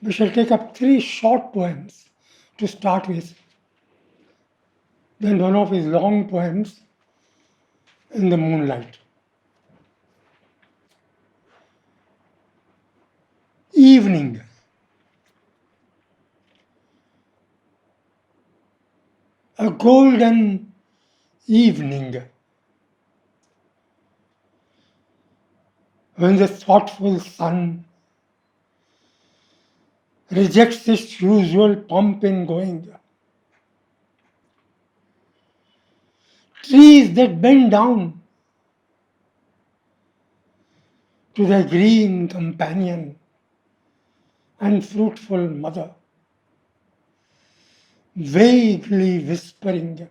We shall take up three short poems to start with, then one of his long poems, In the Moonlight. Evening. A golden evening when the thoughtful sun rejects its usual pomp in going. Trees that bend down to their green companion and fruitful mother, vaguely whispering,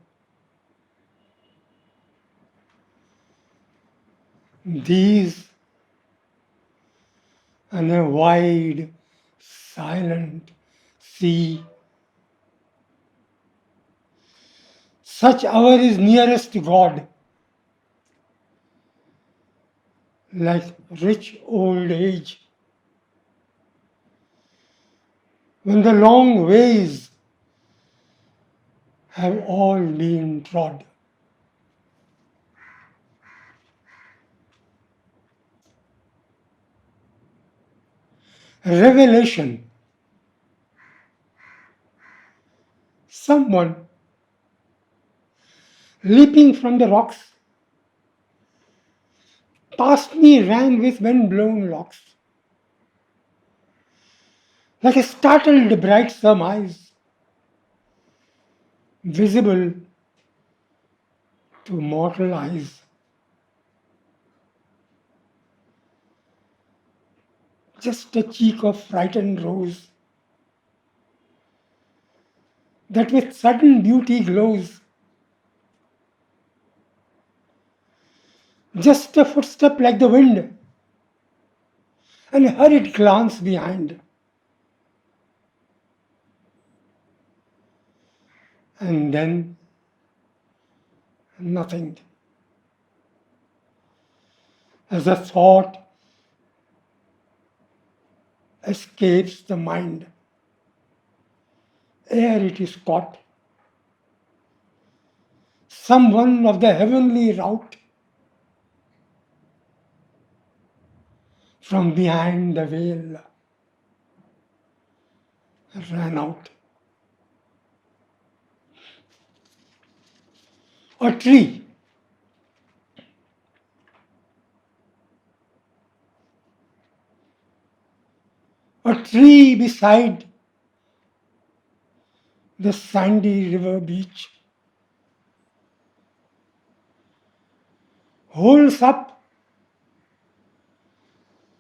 these and a wide, silent sea. Such hour is nearest to God, like rich old age, when the long ways have all been trod. Revelation. Someone leaping from the rocks past me ran with wind-blown locks, like a startled bright surmise, visible to mortal eyes. Just a cheek of frightened rose, that with sudden beauty glows. Just a footstep like the wind, and a hurried glance behind. And then nothing. As a thought escapes the mind, ere it is caught, someone of the heavenly rout from behind the veil ran out. A tree. A tree beside the sandy river beach holds up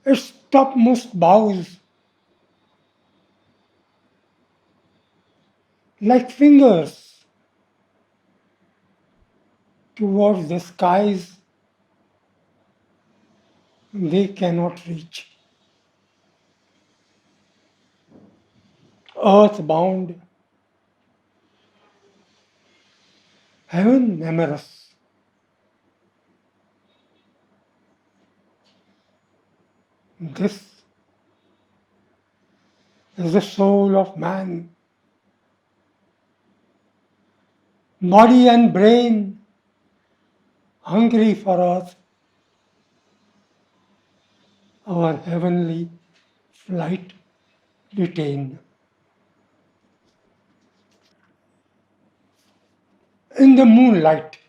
its topmost boughs like fingers towards the skies they cannot reach. Earthbound, heaven amorous, this is the soul of man, body and brain hungry for earth, our heavenly flight detain. In the moonlight,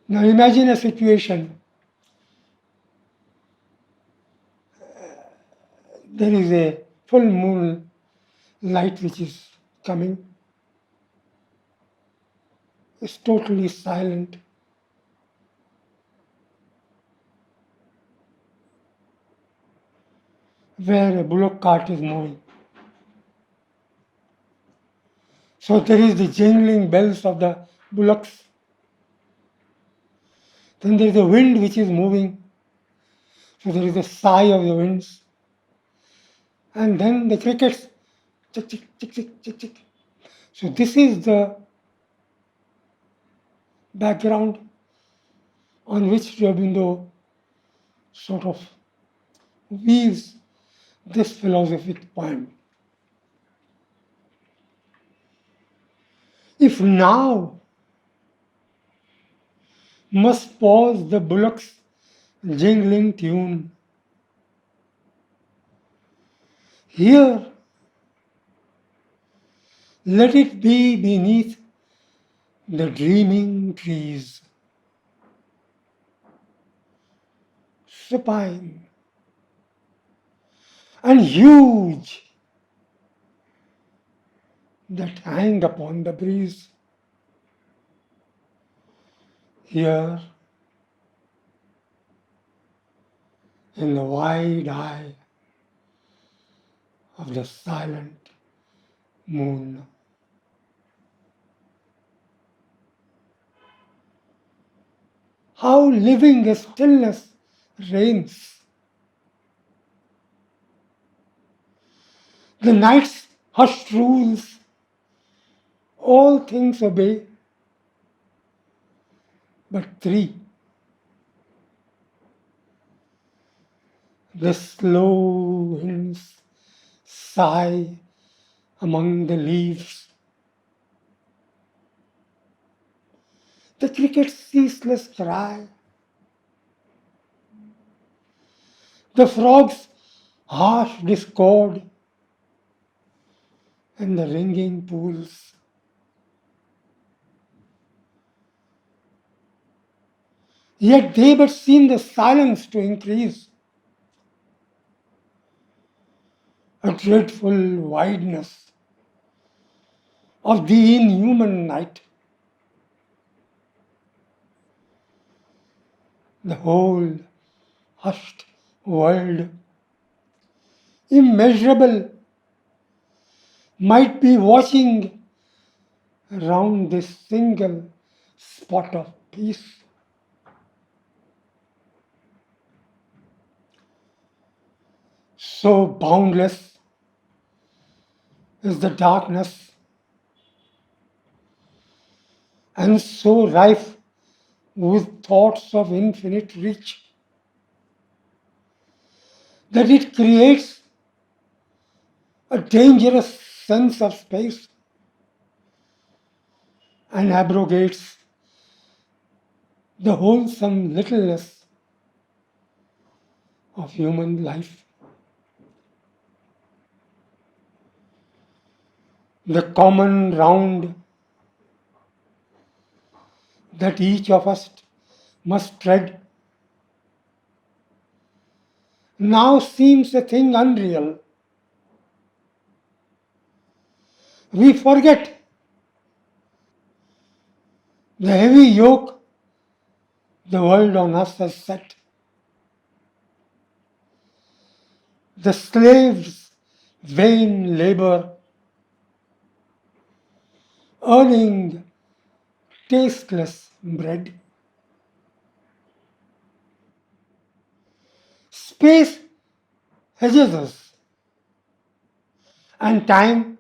now imagine a situation. There is a full moon light which is coming. It's totally silent. Where a bullock cart is moving. So there is the jingling bells of the bullocks. Then there is the wind which is moving. So there is a sigh of the winds. And then the crickets, tick, tick, tick, tick, tick, tick. So this is the background on which Aurobindo sort of weaves this philosophic poem. If now must pause the bullock's jingling tune, here let it be beneath the dreaming trees, supine and huge, that hang upon the breeze. Here, in the wide eye of the silent moon, how living a stillness reigns. The night's hushed rules, all things obey, but three. The slow winds sigh among the leaves. The cricket's ceaseless cry. The frog's harsh discord and the ringing pools. Yet they but seem the silence to increase. A dreadful wideness of the inhuman night. The whole hushed world, immeasurable, might be watching round this single spot of peace. So boundless is the darkness, and so rife with thoughts of infinite reach, that it creates a dangerous sense of space and abrogates the wholesome littleness of human life. The common round that each of us must tread now seems a thing unreal. We forget the heavy yoke the world on us has set. The slave's vain labor, earning tasteless bread. Space hedges us, and time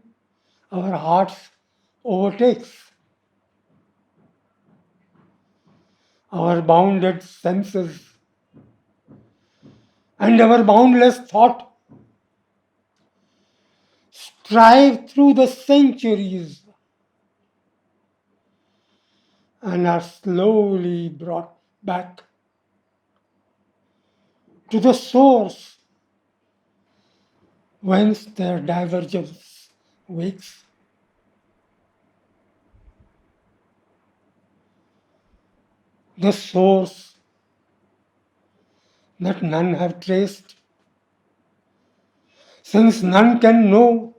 our hearts overtakes. Our bounded senses and our boundless thought strive through the centuries and are slowly brought back to the source whence their divergence wakes. The source that none have traced, since none can know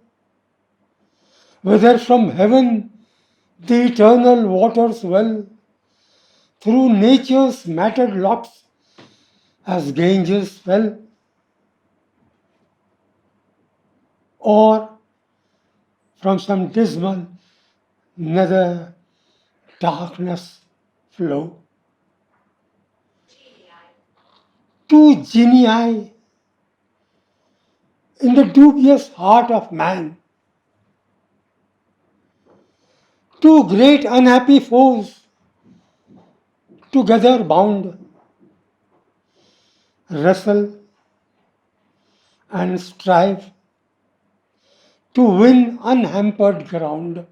whether from heaven the eternal waters well through nature's matted locks as Ganges fell, or from some dismal nether darkness flow. Two genii in the dubious heart of man, two great unhappy foes together bound, wrestle and strive to win unhampered ground.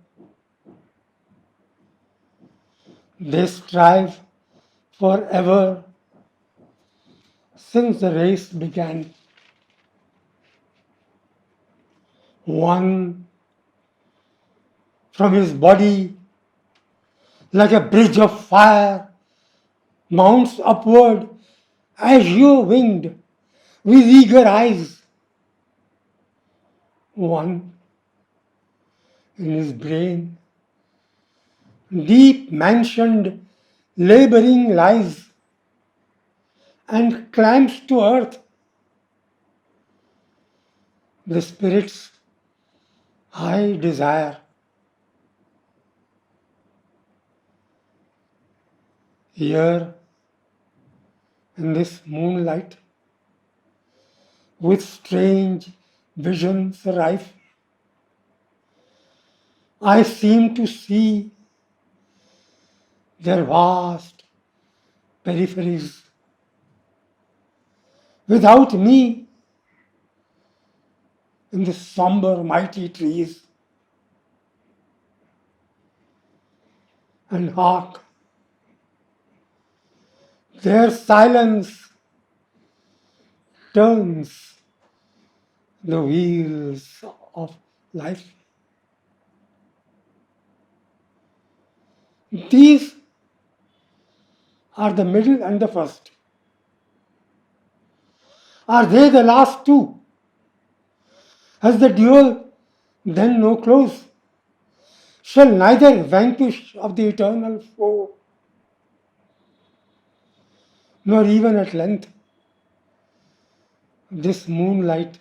They strive forever since the race began. One from his body, like a bridge of fire, mounts upward, azure winged, with eager eyes. One in his brain, deep mansioned, laboring lies, and clamps to earth the spirit's high desire. Here, in this moonlight, with strange visions rife, I seem to see their vast peripheries. Without me, in the somber, mighty trees, and hark, their silence turns the wheels of life. These are the middle and the first. Are they the last two? Has the duel then no close? Shall neither vanquish of the eternal foe, nor even at length this moonlight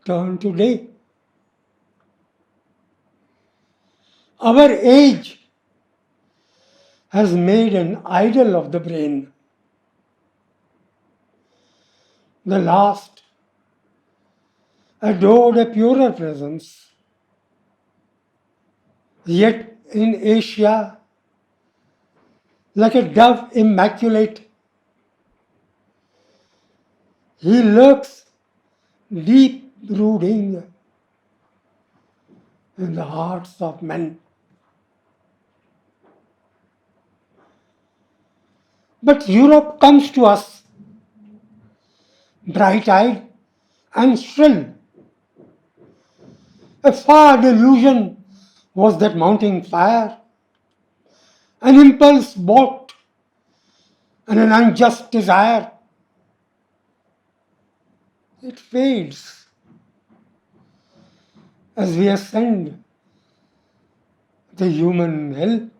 turn to day? Our age has made an idol of the brain. The last adored a purer presence. Yet in Asia, like a dove immaculate, he lurks deep brooding in the hearts of men. But Europe comes to us bright-eyed and shrill. A far delusion was that mounting fire, an impulse balked and an unjust desire. It fades as we ascend the human hill.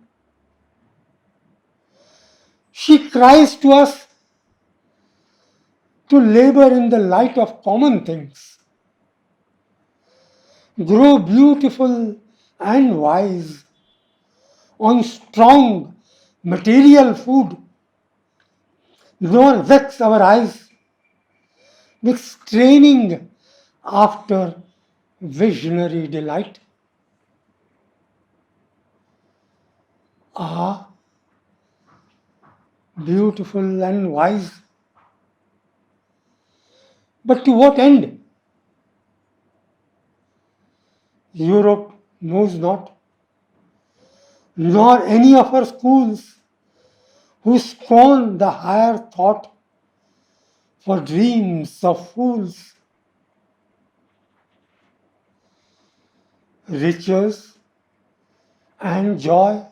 She cries to us to labor in the light of common things, grow beautiful and wise on strong material food, nor vex our eyes with straining after visionary delight. Ah, beautiful and wise. But to what end? Europe knows not, nor any of her schools who scorn the higher thought for dreams of fools. Riches and joy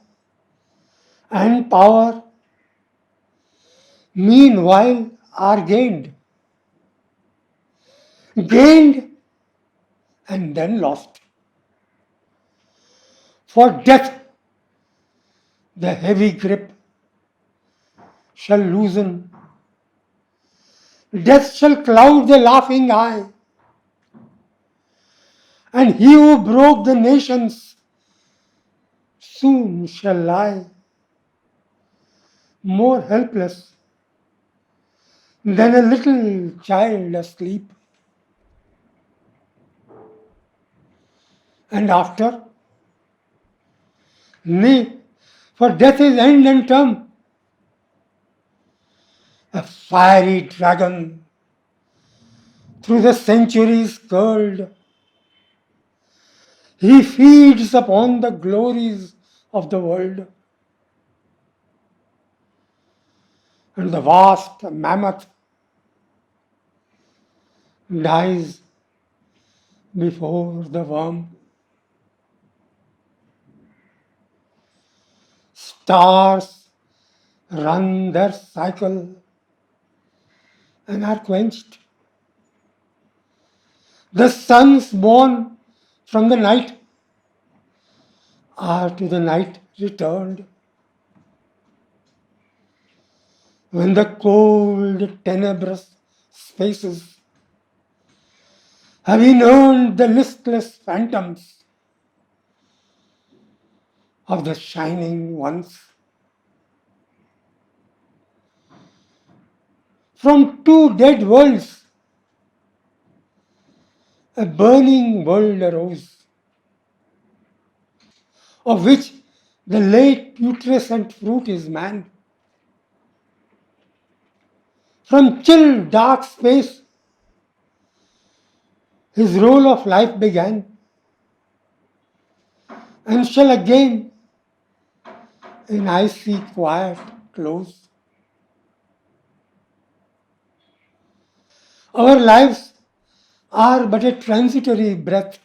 and power meanwhile are gained and then lost. For death, the heavy grip shall loosen, death shall cloud the laughing eye, and he who broke the nations soon shall lie more helpless than a little child asleep. And after, nay, for death is end and term, a fiery dragon through the centuries curled. He feeds upon the glories of the world. And the vast mammoth dies before the worm. Stars run their cycle and are quenched. The suns born from the night are to the night returned. When the cold, tenebrous spaces have inurned the listless phantoms of the shining ones. From two dead worlds, a burning world arose, of which the late putrescent fruit is man. From chill, dark space, his role of life began, and shall again in icy quiet close. Our lives are but a transitory breath,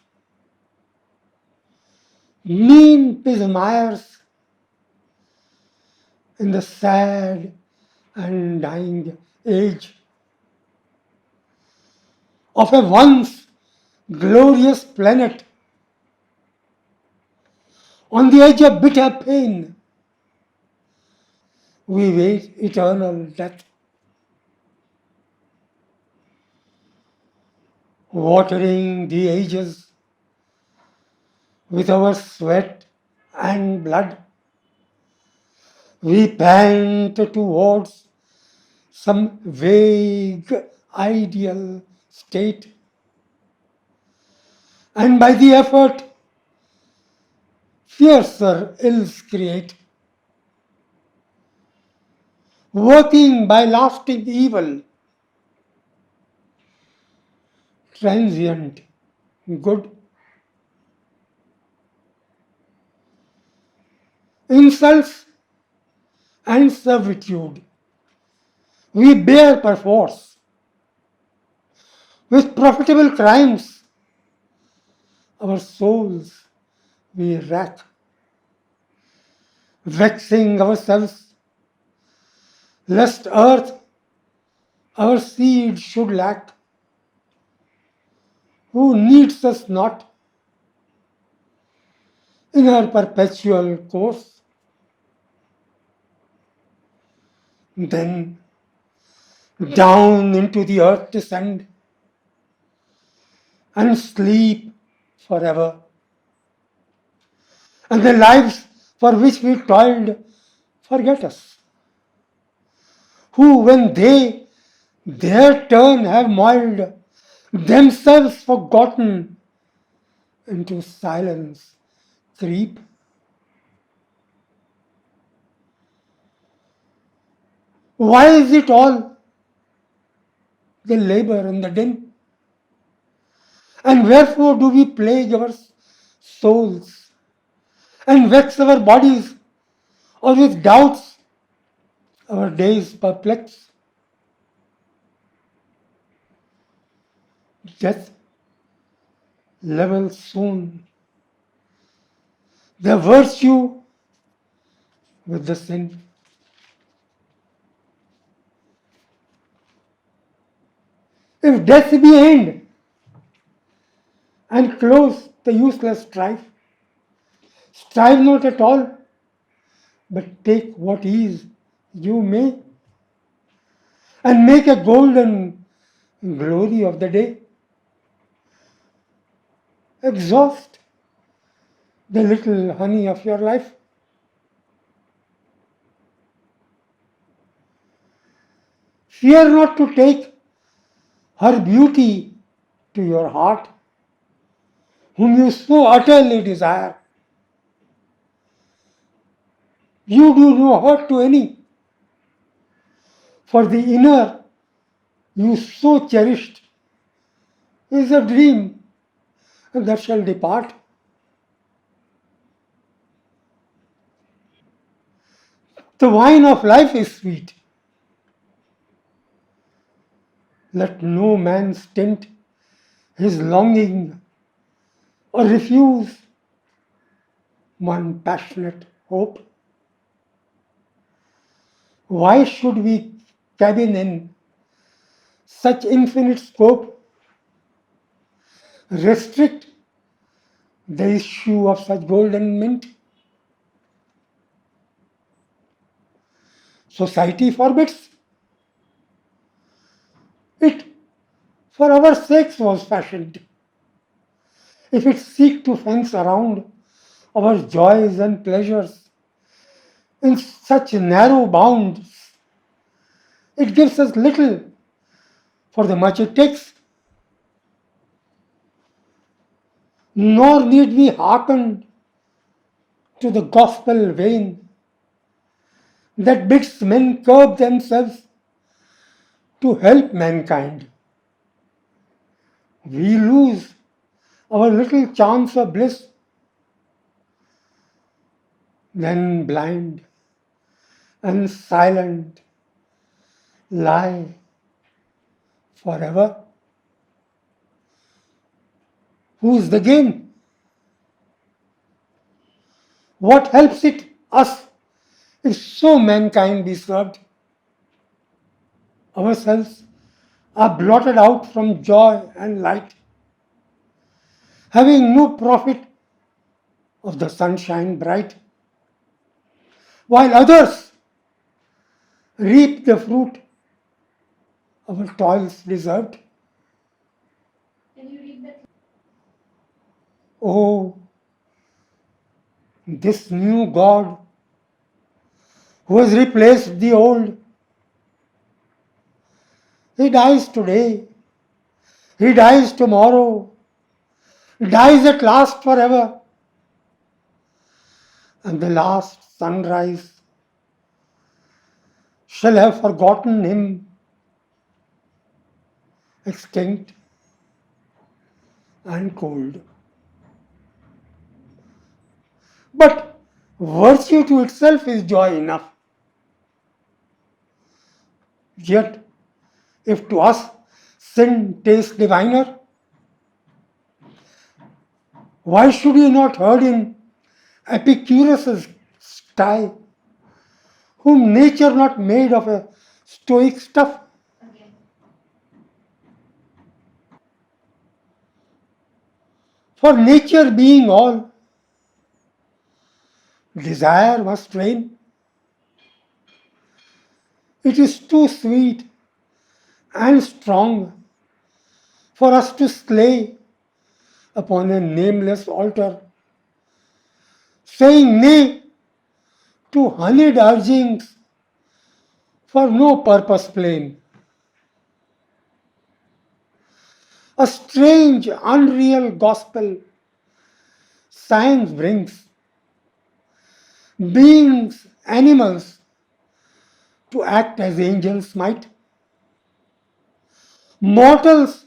mean pismires in the sad and dying age of a once glorious planet on the edge of bitter pain. We wait eternal death, watering the ages with our sweat and blood. We pant towards some vague ideal state, and by the effort, fiercer ills create, working by lasting evil, transient good. Insults and servitude we bear perforce. With profitable crimes, our souls we rack, vexing ourselves, lest earth our seed should lack. Who needs us not in our perpetual course? Then down into the earth descend and sleep forever. And the lives for which we toiled forget us, who, when they their turn have moiled, themselves forgotten, into silence creep. Why is it all the labor and the din? And wherefore do we plague our souls and vex our bodies, or with doubts our days perplex? Death levels soon the virtue with the sin. If death be end and close the useless strife, strive not at all, but take what ease you may, and make a golden glory of the day. Exhaust the little honey of your life. Fear not to take her beauty to your heart, whom you so utterly desire. You do no hurt to any, For the inner you so cherished is a dream that shall depart. The wine of life is sweet. Let no man stint his longing or refuse one passionate hope. Why should we cabin in such infinite scope, restrict the issue of such golden mint? Society forbids it, for our sakes was fashioned. If it seek to fence around our joys and pleasures in such narrow bounds, it gives us little for the much it takes. Nor need we hearken to the gospel vein that bids men curb themselves to help mankind. We lose our little chance of bliss, then blind and silent lie forever. Who's the gain? What helps it us if so mankind be served? Ourselves are blotted out from joy and light, having no profit of the sunshine bright, while others reap the fruit our toils deserved. Oh, this new God who has replaced the old, he dies today, he dies tomorrow, dies at last forever, and the last sunrise shall have forgotten him, extinct and cold. But virtue to itself is joy enough. Yet, if to us sin tastes diviner, why should we not herd in Epicurus's sty, whom nature not made of a stoic stuff? For nature being all, desire must reign. It is too sweet and strong for us to slay upon a nameless altar, saying nay to honeyed urgings for no purpose plain. A strange, unreal gospel science brings beings, animals, to act as angels might. Mortals,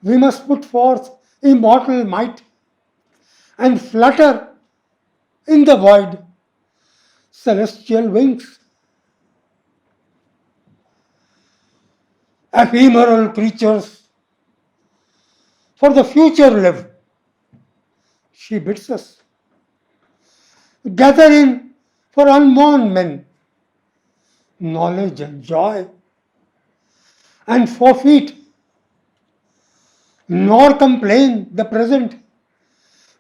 we must put forth immortal might and flutter in the void celestial wings. Ephemeral creatures for the future live, she bids us. Gather in for unborn men knowledge and joy, and forfeit nor complain the present,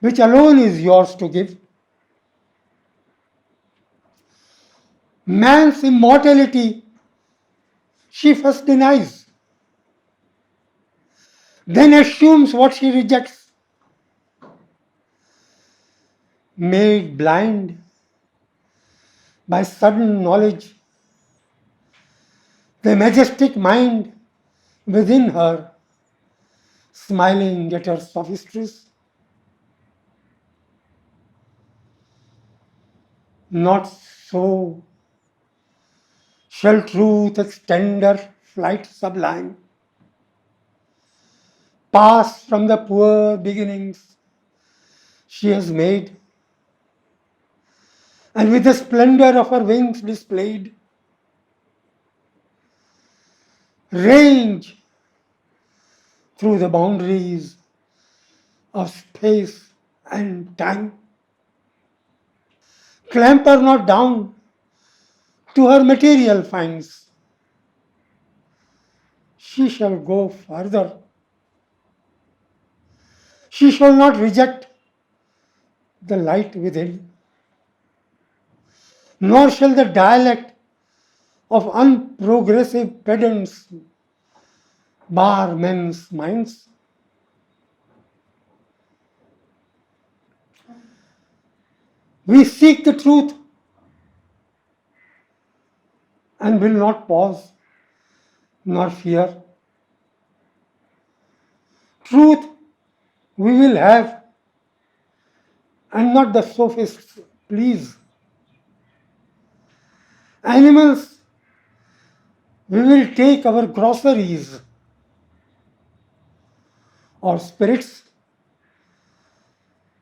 which alone is yours to give. Man's immortality she first denies, then assumes what she rejects. Made blind by sudden knowledge, the majestic mind within her, smiling at her sophistries. Not so. Shall truth extend her flight sublime, pass from the poor beginnings she has made, and with the splendor of her wings displayed, range through the boundaries of space and time. Clamber not down to her material finds. She shall go further. She shall not reject the light within, nor shall the dialect of unprogressive pedants bar men's minds. We seek the truth and will not pause nor fear. Truth we will have and not the sophists please. Animals we will take our groceries, or spirits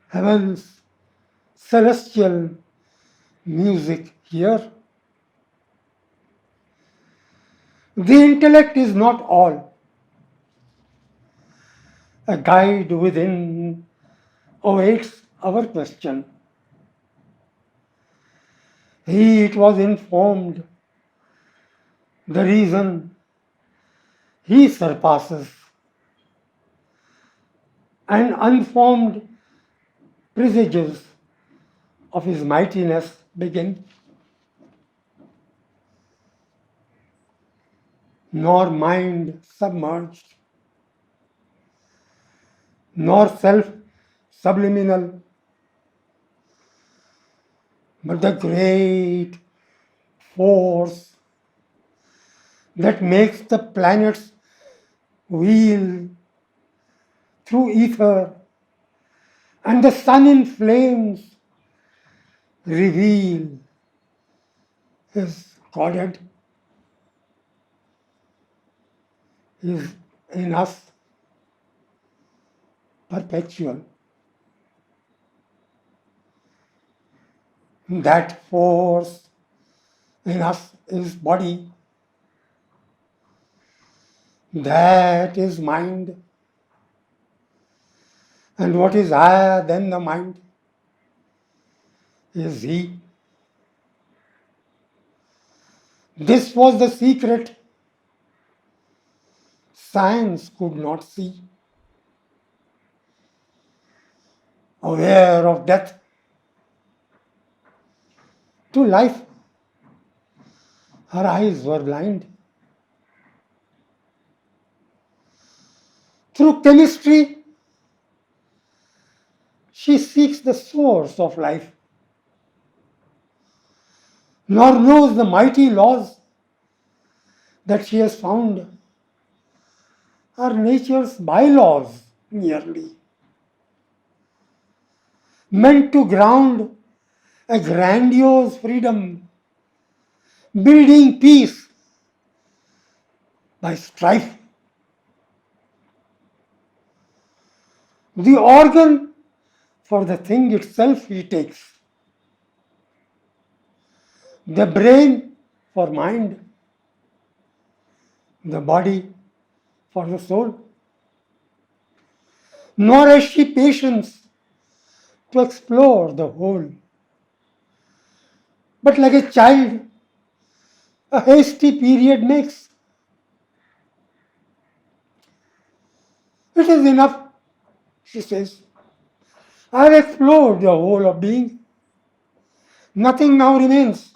heaven's celestial music here. The intellect is not all. A guide within awaits our question. He it was informed, the reason he surpasses, and unformed presages of his mightiness begin. Nor mind submerged, nor self subliminal, but the great force that makes the planets wheel through ether and the sun in flames reveal his Godhead is in us perpetual. That force in us is body, that is mind, and what is higher than the mind is he. This was the secret science could not see. Aware of death, to life her eyes were blind. Through chemistry, she seeks the source of life, nor knows the mighty laws that she has found are nature's bylaws merely, meant to ground a grandiose freedom, building peace by strife. The organ for the thing itself he takes, the brain for mind, the body for the soul. Nor has she patience to explore the whole, but like a child, a hasty period makes. It is enough, she says. I have explored the whole of being. Nothing now remains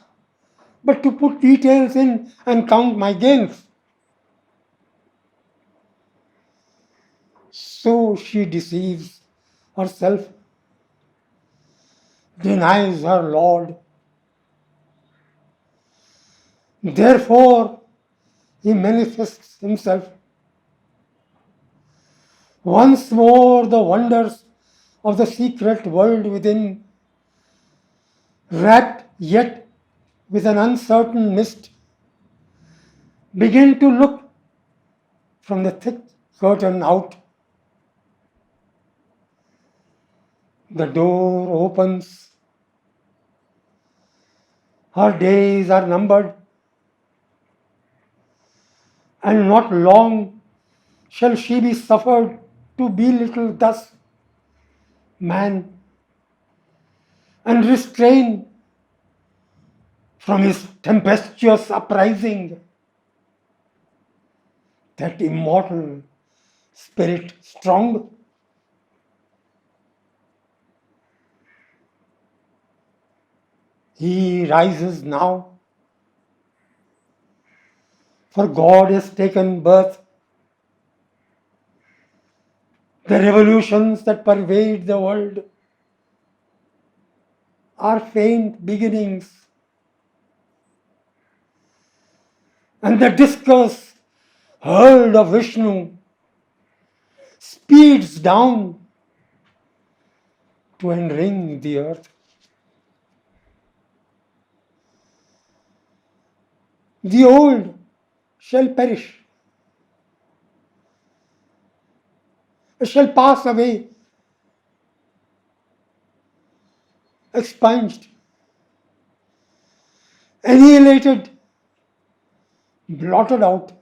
but to put details in and count my gains. So she deceives herself, denies her Lord. Therefore, he manifests himself. Once more, the wonders of the secret world within, wrapped yet with an uncertain mist, begin to look from the thick curtain out. The door opens. Her days are numbered, and not long shall she be suffered to belittle thus man and restrain from his tempestuous uprising that immortal spirit strong. He rises now, for God has taken birth. The revolutions that pervade the world are faint beginnings, and the discourse heard of Vishnu speeds down to enring the earth. The old shall perish, shall pass away, expunged, annihilated, blotted out,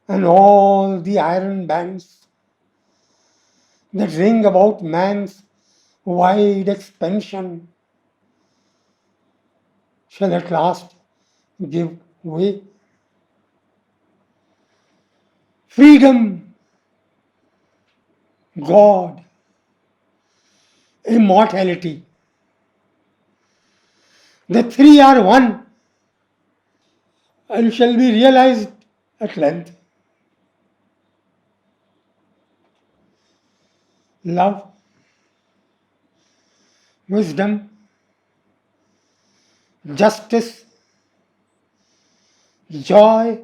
and all the iron bands that ring about man's wide expansion shall at last give way. Freedom, God, immortality, the three are one and shall be realized at length. Love, wisdom, justice, joy,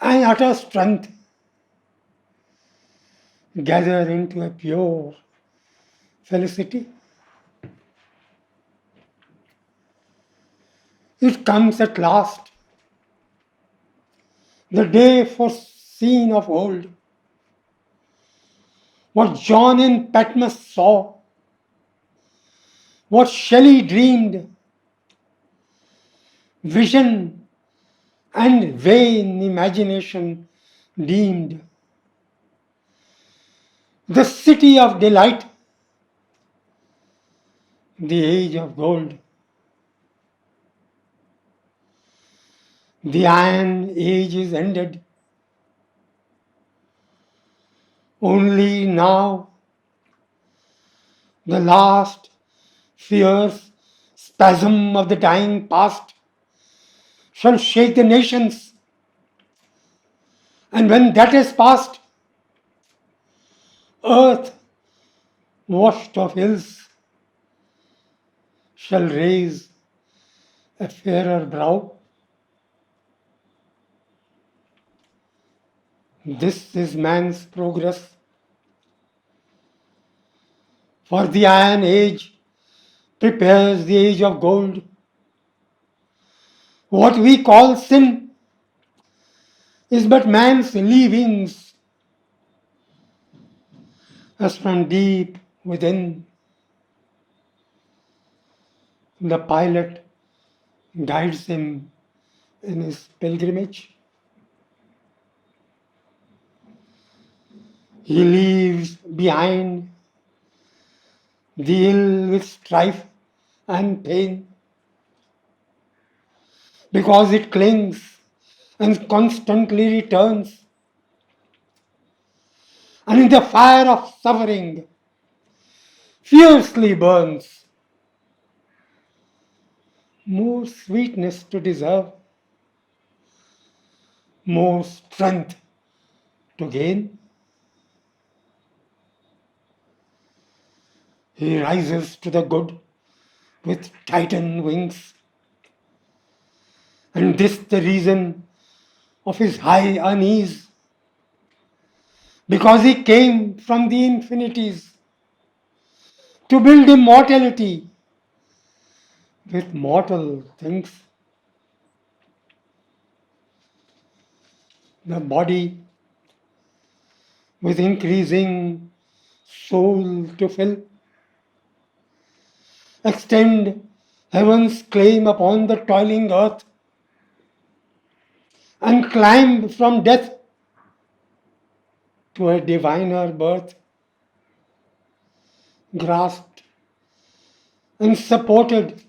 and utter strength gather into a pure felicity. It comes at last, the day foreseen of old. What John in Patmos saw, what Shelley dreamed, vision and vain imagination deemed. The city of delight, the age of gold. The iron age is ended. Only now the last fierce spasm of the dying past shall shake the nations. And when that is past, earth, washed of hills, shall raise a fairer brow. This is man's progress. For the iron age prepares the age of gold. What we call sin is but man's leavings, as from deep within the pilot guides him in his pilgrimage. He leaves behind the ill with strife and pain, because it clings and constantly returns, and in the fire of suffering fiercely burns. More sweetness to deserve, more strength to gain. He rises to the good with tightened wings, and this the reason of his high unease, because he came from the infinities to build immortality with mortal things. the body with increasing soul to fill, extend heaven's claim upon the toiling earth, and climb from death to a diviner birth, grasped and supported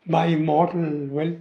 by immortal will.